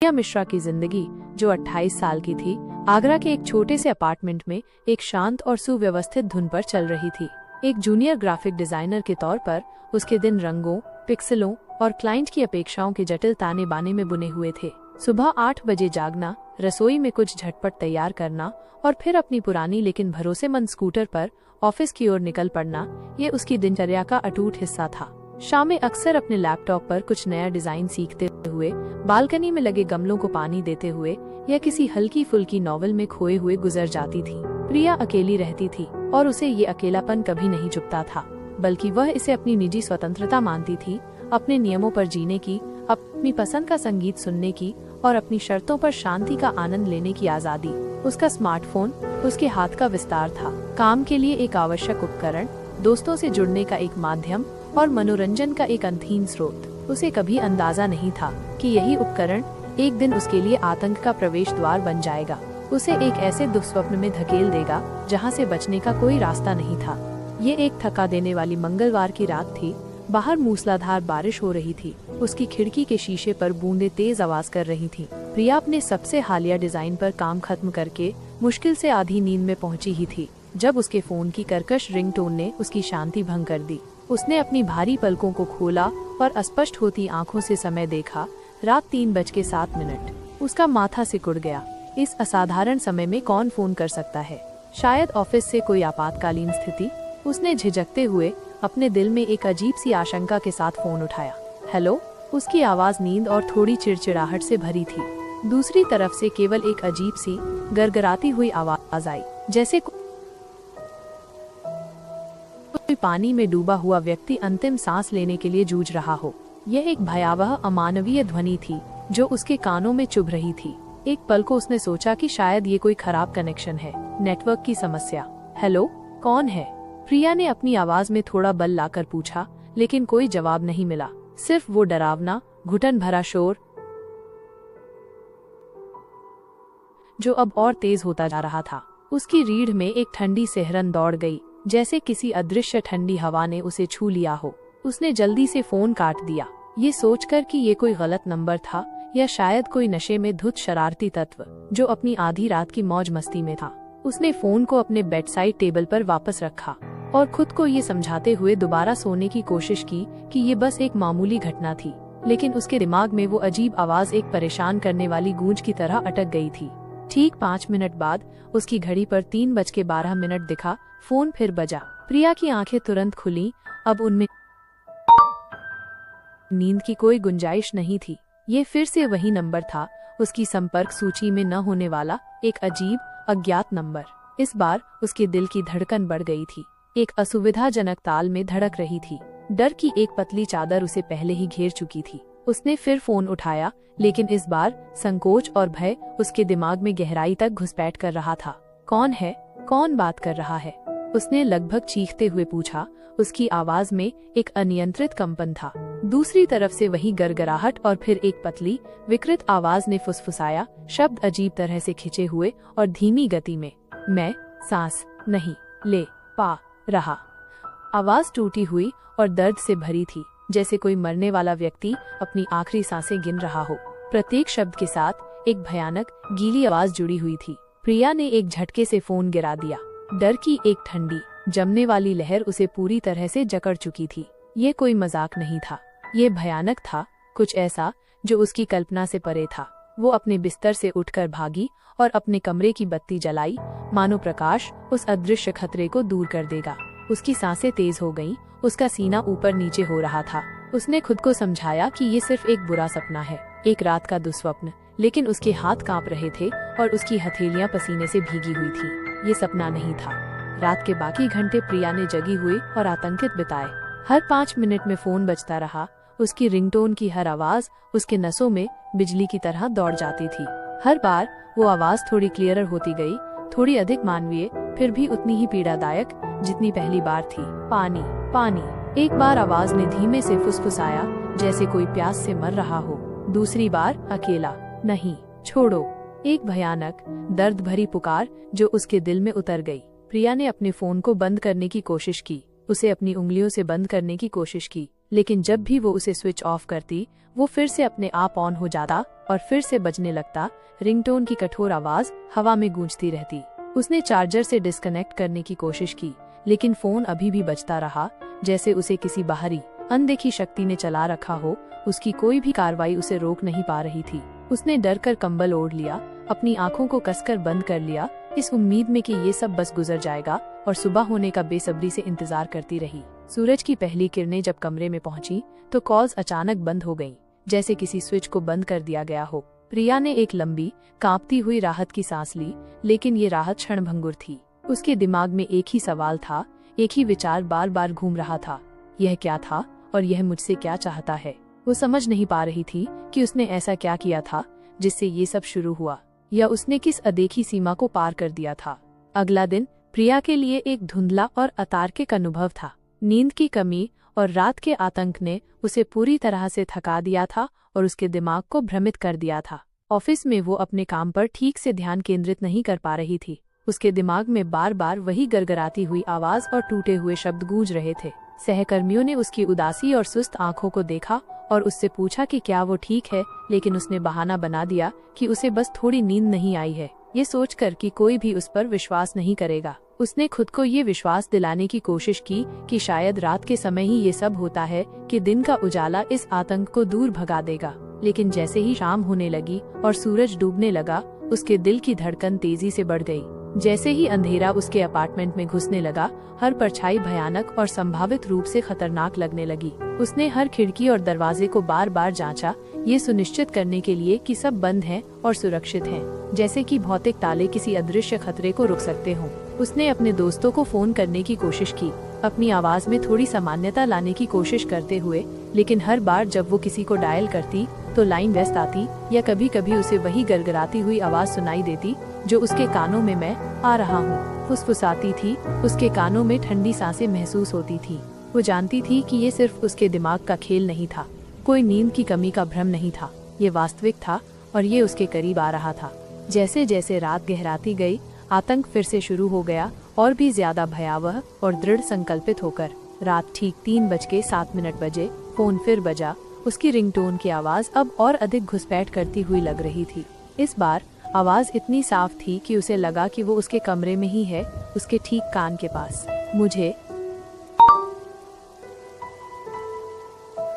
प्रिया मिश्रा की जिंदगी, जो 28 साल की थी, आगरा के एक छोटे से अपार्टमेंट में एक शांत और सुव्यवस्थित धुन पर चल रही थी। एक जूनियर ग्राफिक डिजाइनर के तौर पर उसके दिन रंगों, पिक्सेलों और क्लाइंट की अपेक्षाओं के जटिल ताने बाने में बुने हुए थे। सुबह 8 बजे जागना, रसोई में कुछ झटपट तैयार करना और फिर अपनी पुरानी लेकिन भरोसेमंद स्कूटर पर ऑफिस की ओर निकल पड़ना, ये उसकी दिनचर्या का अटूट हिस्सा था। शाम में अक्सर अपने लैपटॉप पर कुछ नया डिजाइन सीखते हुए, बालकनी में लगे गमलों को पानी देते हुए या किसी हल्की फुल्की नॉवेल में खोए हुए गुजर जाती थी। प्रिया अकेली रहती थी और उसे ये अकेलापन कभी नहीं चुभता था, बल्कि वह इसे अपनी निजी स्वतंत्रता मानती थी, अपने नियमों पर जीने की, अपनी पसंद का संगीत सुनने की और अपनी शर्तों पर शांति का आनंद लेने की आजादी। उसका स्मार्टफोन उसके हाथ का विस्तार था, काम के लिए एक आवश्यक उपकरण, दोस्तों से जुड़ने का एक माध्यम और मनोरंजन का एक अनहीन स्रोत। उसे कभी अंदाजा नहीं था कि यही उपकरण एक दिन उसके लिए आतंक का प्रवेश द्वार बन जाएगा, उसे एक ऐसे दुस्वप्न में धकेल देगा जहां से बचने का कोई रास्ता नहीं था। ये एक थका देने वाली मंगलवार की रात थी। बाहर मूसलाधार बारिश हो रही थी। उसकी खिड़की के शीशे पर बूंदें तेज आवाज कर रही थीं। प्रिया अपने सबसे हालिया डिजाइन पर काम खत्म करके मुश्किल से आधी नींद में पहुंची ही थी, जब उसके फोन की कर्कश रिंगटोन ने उसकी शांति भंग कर दी। उसने अपनी भारी पलकों को खोला और अस्पष्ट होती आंखों से समय देखा। रात 3:07। उसका माथा सिकुड़ गया। इस असाधारण समय में कौन फोन कर सकता है? शायद ऑफिस से कोई आपातकालीन स्थिति। उसने झिझकते हुए अपने दिल में एक अजीब सी आशंका के साथ फोन उठाया। हेलो, उसकी आवाज नींद और थोड़ी चिड़चिड़ाहट से भरी थी। दूसरी तरफ से केवल एक अजीब सी गरगराती हुई आवाज आई, जैसे कोई पानी में डूबा हुआ व्यक्ति अंतिम सांस लेने के लिए जूझ रहा हो। यह एक भयावह अमानवीय ध्वनि थी जो उसके कानों में चुभ रही थी। एक पल को उसने सोचा कि शायद ये कोई खराब कनेक्शन है, नेटवर्क की समस्या। हेलो, कौन है? प्रिया ने अपनी आवाज में थोड़ा बल लाकर पूछा, लेकिन कोई जवाब नहीं मिला। सिर्फ वो डरावना, घुटन भरा शोर जो अब और तेज होता जा रहा था। उसकी रीढ़ में एक ठंडी सिहरन दौड़ गई, जैसे किसी अदृश्य ठंडी हवा ने उसे छू लिया हो। उसने जल्दी से फोन काट दिया, ये सोचकर कि ये कोई गलत नंबर था या शायद कोई नशे में धुत शरारती तत्व जो अपनी आधी रात की मौज मस्ती में था। उसने फोन को अपने बेड साइड टेबल पर वापस रखा और खुद को ये समझाते हुए दोबारा सोने की कोशिश की कि ये बस एक मामूली घटना थी। लेकिन उसके दिमाग में वो अजीब आवाज एक परेशान करने वाली गूंज की तरह अटक गई थी। ठीक 5 मिनट बाद उसकी घड़ी पर 3:12 दिखा। फोन फिर बजा। प्रिया की आंखें तुरंत खुली। अब उनमें नींद की कोई गुंजाइश नहीं थी। ये फिर से वही नंबर था, उसकी संपर्क सूची में न होने वाला एक अजीब अज्ञात नंबर। इस बार उसके दिल की धड़कन बढ़ गई थी, एक असुविधाजनक ताल में धड़क रही थी। डर की एक पतली चादर उसे पहले ही घेर चुकी थी। उसने फिर फोन उठाया, लेकिन इस बार संकोच और भय उसके दिमाग में गहराई तक घुसपैठ कर रहा था। कौन है? कौन बात कर रहा है? उसने लगभग चीखते हुए पूछा। उसकी आवाज में एक अनियंत्रित कंपन था। दूसरी तरफ से वही गरगराहट और फिर एक पतली, विकृत आवाज ने फुसफुसाया, शब्द अजीब तरह से खिंचे हुए और धीमी गति में। मैं सांस नहीं ले पा रहा। आवाज टूटी हुई और दर्द से भरी थी, जैसे कोई मरने वाला व्यक्ति अपनी आखिरी सांसें गिन रहा हो। प्रत्येक शब्द के साथ एक भयानक, गीली आवाज जुड़ी हुई थी। प्रिया ने एक झटके से फोन गिरा दिया। डर की एक ठंडी, जमने वाली लहर उसे पूरी तरह से जकड़ चुकी थी। ये कोई मजाक नहीं था, ये भयानक था, कुछ ऐसा जो उसकी कल्पना से परे था। वो अपने बिस्तर से उठकर भागी और अपने कमरे की बत्ती जलाई, मानो प्रकाश उस अदृश्य खतरे को दूर कर देगा। उसकी सांसें तेज हो गईं, उसका सीना ऊपर नीचे हो रहा था। उसने खुद को समझाया कि ये सिर्फ एक बुरा सपना है, एक रात का दुस्वप्न। लेकिन उसके हाथ कांप रहे थे और उसकी हथेलियां पसीने से भीगी हुई थी। ये सपना नहीं था। रात के बाकी घंटे प्रिया ने जगी हुई और आतंकित बिताए। हर 5 मिनट में फोन बजता रहा। उसकी रिंगटोन की हर आवाज उसके नसों में बिजली की तरह दौड़ जाती थी। हर बार वो आवाज थोड़ी क्लियरर होती गई, थोड़ी अधिक मानवीय, फिर भी उतनी ही पीड़ादायक जितनी पहली बार थी। पानी, पानी। एक बार आवाज ने धीमे से फुसफुसाया, जैसे कोई प्यास से मर रहा हो। दूसरी बार अकेला, नहीं, छोड़ो। एक भयानक, दर्द भरी पुकार जो उसके दिल में उतर गई। प्रिया ने अपने फोन को बंद करने की कोशिश की, उसे अपनी उंगलियों से बंद करने की कोशिश की, लेकिन जब भी वो उसे स्विच ऑफ करती वो फिर से अपने आप ऑन हो जाता और फिर से बजने लगता। रिंगटोन की कठोर आवाज हवा में गूंजती रहती। उसने चार्जर से डिस्कनेक्ट करने की कोशिश की, लेकिन फोन अभी भी बजता रहा, जैसे उसे किसी बाहरी अनदेखी शक्ति ने चला रखा हो। उसकी कोई भी कार्रवाई उसे रोक नहीं पा रही थी। उसने डर कर कंबल ओढ़ लिया, अपनी आंखों को कसकर बंद कर लिया, इस उम्मीद में कि ये सब बस गुजर जाएगा, और सुबह होने का बेसब्री से इंतजार करती रही। सूरज की पहली किरणें जब कमरे में पहुंची तो कॉल्स अचानक बंद हो गईं, जैसे किसी स्विच को बंद कर दिया गया हो। प्रिया ने एक लंबी कांपती हुई राहत की सांस ली, लेकिन ये राहत क्षणभंगुर थी। उसके दिमाग में एक ही सवाल था, एक ही विचार बार बार घूम रहा था, यह क्या था और यह मुझसे क्या चाहता है। वो समझ नहीं पा रही थी कि उसने ऐसा क्या किया था जिससे ये सब शुरू हुआ, या उसने किस अदेखी सीमा को पार कर दिया था। अगला दिन प्रिया के लिए एक धुंधला और अतार्किक अनुभव था। नींद की कमी और रात के आतंक ने उसे पूरी तरह से थका दिया था और उसके दिमाग को भ्रमित कर दिया था। ऑफिस में वो अपने काम पर ठीक से ध्यान केंद्रित नहीं कर पा रही थी। उसके दिमाग में बार बार वही गड़गड़ाती हुई आवाज और टूटे हुए शब्द गूंज रहे थे। सहकर्मियों ने उसकी उदासी और सुस्त आंखों को देखा और उससे पूछा कि क्या वो ठीक है, लेकिन उसने बहाना बना दिया कि उसे बस थोड़ी नींद नहीं आई है, ये सोचकर कि कोई भी उस पर विश्वास नहीं करेगा। उसने खुद को ये विश्वास दिलाने की कोशिश की कि शायद रात के समय ही ये सब होता है, कि दिन का उजाला इस आतंक को दूर भगा देगा। लेकिन जैसे ही शाम होने लगी और सूरज डूबने लगा, उसके दिल की धड़कन तेजी से बढ़ गई। जैसे ही अंधेरा उसके अपार्टमेंट में घुसने लगा, हर परछाई भयानक और संभावित रूप से खतरनाक लगने लगी। उसने हर खिड़की और दरवाजे को बार बार जांचा, ये सुनिश्चित करने के लिए कि सब बंद हैं और सुरक्षित हैं, जैसे कि भौतिक ताले किसी अदृश्य खतरे को रोक सकते हों। उसने अपने दोस्तों को फोन करने की कोशिश की, अपनी आवाज में थोड़ी सामान्यता लाने की कोशिश करते हुए, लेकिन हर बार जब वो किसी को डायल करती तो लाइन व्यस्त आती, या कभी कभी उसे वही गड़गड़ाती हुई आवाज सुनाई देती जो उसके कानों में मैं आ रहा हूँ फुसफुसाती थी। उसके कानों में ठंडी सांसें महसूस होती थी। वो जानती थी कि ये सिर्फ उसके दिमाग का खेल नहीं था, कोई नींद की कमी का भ्रम नहीं था, ये वास्तविक था और ये उसके करीब आ रहा था। जैसे जैसे रात गहराती गई, आतंक फिर से शुरू हो गया, और भी ज्यादा भयावह और दृढ़ संकल्पित होकर। रात ठीक 3:07 बजे फोन फिर बजा। उसकी रिंगटोन की आवाज अब और अधिक घुसपैठ करती हुई लग रही थी। इस बार आवाज इतनी साफ थी कि उसे लगा कि वो उसके कमरे में ही है, उसके ठीक कान के पास। मुझे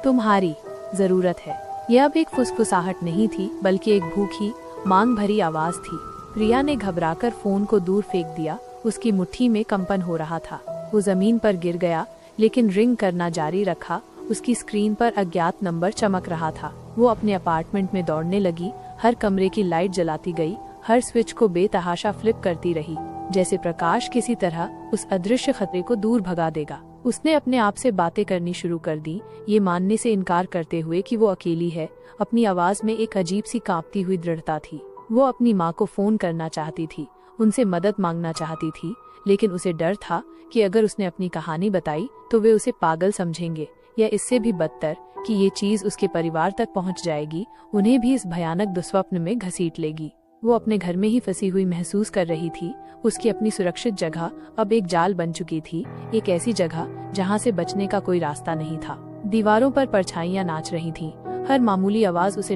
तुम्हारी जरूरत है। यह अब एक फुसफुसाहट नहीं थी, बल्कि एक भूखी मांग भरी आवाज थी। प्रिया ने घबराकर फोन को दूर फेंक दिया। उसकी मुट्ठी में कंपन हो रहा था। वो जमीन पर गिर गया, लेकिन रिंग करना जारी रखा। उसकी स्क्रीन पर अज्ञात नंबर चमक रहा था। वो अपने अपार्टमेंट में दौड़ने लगी, हर कमरे की लाइट जलाती गई, हर स्विच को बेतहाशा फ्लिप करती रही, जैसे प्रकाश किसी तरह उस अदृश्य खतरे को दूर भगा देगा। उसने अपने आप से बातें करनी शुरू कर दी, ये मानने से इनकार करते हुए कि वो अकेली है। अपनी आवाज में एक अजीब सी कांपती हुई दृढ़ता थी। वो अपनी माँ को फोन करना चाहती थी, उनसे मदद मांगना चाहती थी, लेकिन उसे डर था कि अगर उसने अपनी कहानी बताई तो वे उसे पागल समझेंगे, या इससे भी बदतर कि ये चीज उसके परिवार तक पहुंच जाएगी, उन्हें भी इस भयानक दुस्वप्न में घसीट लेगी। वो अपने घर में ही फंसी हुई महसूस कर रही थी। उसकी अपनी सुरक्षित जगह अब एक जाल बन चुकी थी, एक ऐसी जगह जहां से बचने का कोई रास्ता नहीं था। दीवारों पर परछाइयां नाच रही थीं, हर मामूली आवाज उसे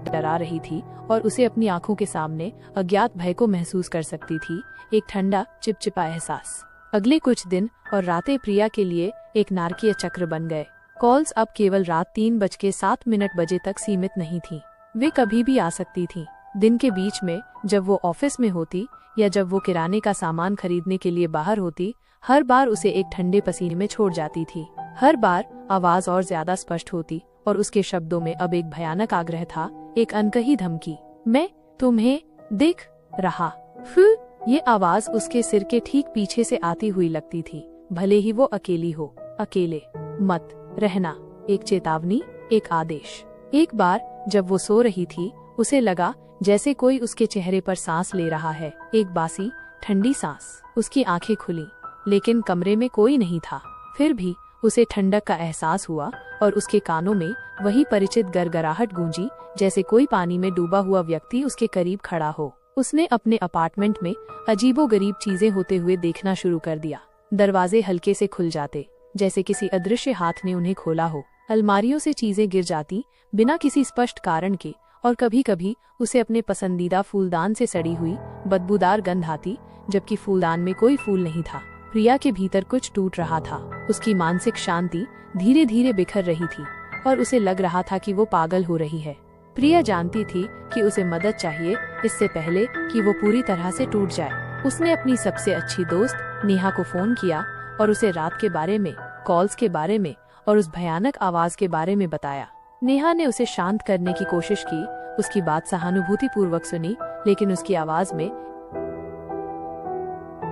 डरा रही थी और उसे अपनी आंखों के सामने अज्ञात भय को महसूस कर सकती थी, एक ठंडा चिपचिपा एहसास। अगले कुछ दिन और रातें प्रिया के लिए एक नारकीय चक्र बन गए। कॉल्स अब केवल रात 3:07 बजे तक सीमित नहीं थीं। वे कभी भी आ सकती थीं। दिन के बीच में, जब वो ऑफिस में होती या जब वो किराने का सामान खरीदने के लिए बाहर होती, हर बार उसे एक ठंडे पसीने में छोड़ जाती थी। हर बार आवाज और ज्यादा स्पष्ट होती और उसके शब्दों में अब एक भयानक आग्रह था, एक अनकही धमकी। मैं तुम्हें देख रहा हूँ। ये आवाज उसके सिर के ठीक पीछे से आती हुई लगती थी, भले ही वो अकेली हो। अकेले मत रहना, एक चेतावनी, एक आदेश। एक बार जब वो सो रही थी, उसे लगा जैसे कोई उसके चेहरे पर सांस ले रहा है, एक बासी ठंडी सांस। उसकी आंखें खुली, लेकिन कमरे में कोई नहीं था। फिर भी उसे ठंडक का एहसास हुआ और उसके कानों में वही परिचित गड़गड़ाहट गूंजी, जैसे कोई पानी में डूबा हुआ व्यक्ति उसके करीब खड़ा हो। उसने अपने अपार्टमेंट में अजीबोगरीब चीजें होते हुए देखना शुरू कर दिया। दरवाजे हल्के से खुल जाते, जैसे किसी अदृश्य हाथ ने उन्हें खोला हो। अलमारियों से चीजें गिर जाती बिना किसी स्पष्ट कारण के, और कभी कभी उसे अपने पसंदीदा फूलदान से सड़ी हुई बदबूदार गंध आती, जबकि फूलदान में कोई फूल नहीं था। प्रिया के भीतर कुछ टूट रहा था। उसकी मानसिक शांति धीरे धीरे बिखर रही थी और उसे लग रहा था कि वो पागल हो रही है। प्रिया जानती थी कि उसे मदद चाहिए इससे पहले कि वो पूरी तरह से टूट जाए। उसने अपनी सबसे अच्छी दोस्त नेहा को फोन किया और उसे रात के बारे में, कॉल्स के बारे में और उस भयानक आवाज के बारे में बताया। नेहा ने उसे शांत करने की कोशिश की, उसकी बात सहानुभूतिपूर्वक सुनी, लेकिन उसकी आवाज में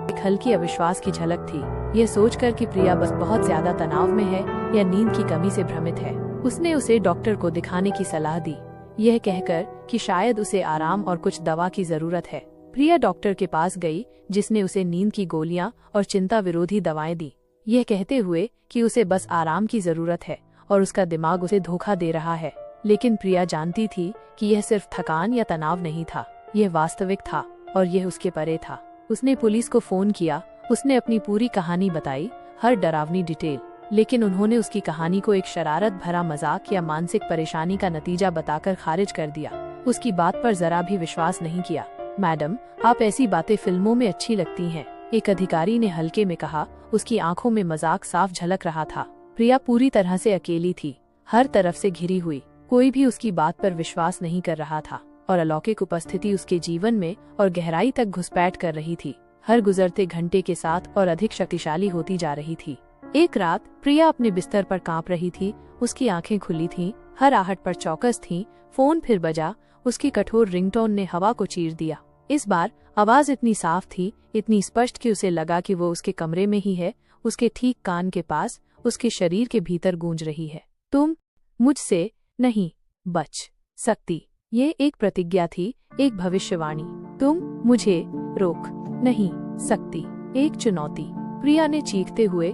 एक हल्की अविश्वास की झलक थी। यह सोचकर कि प्रिया बस बहुत ज्यादा तनाव में है या नींद की कमी से भ्रमित है, उसने उसे डॉक्टर को दिखाने की सलाह दी, यह कहकर कि शायद उसे आराम और कुछ दवा की जरूरत है। प्रिया डॉक्टर के पास गई, जिसने उसे नींद की गोलियां और चिंता विरोधी दवाएं दी, यह कहते हुए कि उसे बस आराम की जरूरत है और उसका दिमाग उसे धोखा दे रहा है। लेकिन प्रिया जानती थी कि यह सिर्फ थकान या तनाव नहीं था, यह वास्तविक था और यह उसके परे था। उसने पुलिस को फोन किया, उसने अपनी पूरी कहानी बताई, हर डरावनी डिटेल, लेकिन उन्होंने उसकी कहानी को एक शरारत भरा मजाक या मानसिक परेशानी का नतीजा बताकर खारिज कर दिया। उसकी बात पर जरा भी विश्वास नहीं किया। मैडम, आप ऐसी बातें फिल्मों में अच्छी लगती हैं, एक अधिकारी ने हल्के में कहा। उसकी आंखों में मजाक साफ झलक रहा था। प्रिया पूरी तरह से अकेली थी, हर तरफ से घिरी हुई, कोई भी उसकी बात पर विश्वास नहीं कर रहा था और अलौकिक उपस्थिति उसके जीवन में और गहराई तक घुसपैठ कर रही थी, हर गुजरते घंटे के साथ और अधिक शक्तिशाली होती जा रही थी। एक रात प्रिया अपने बिस्तर पर कांप रही थी, उसकी आंखें खुली थीं, हर आहट पर चौकस थी। फोन फिर बजा, उसकी कठोर रिंगटोन ने हवा को चीर दिया। इस बार आवाज इतनी साफ थी, इतनी स्पष्ट कि उसे लगा कि वो उसके कमरे में ही है, उसके ठीक कान के पास, उसके शरीर के भीतर गूंज रही है। तुम मुझसे नहीं बच सकती। ये एक प्रतिज्ञा थी, एक भविष्यवाणी। तुम मुझे रोक नहीं सकती, एक चुनौती। प्रिया ने चीखते हुए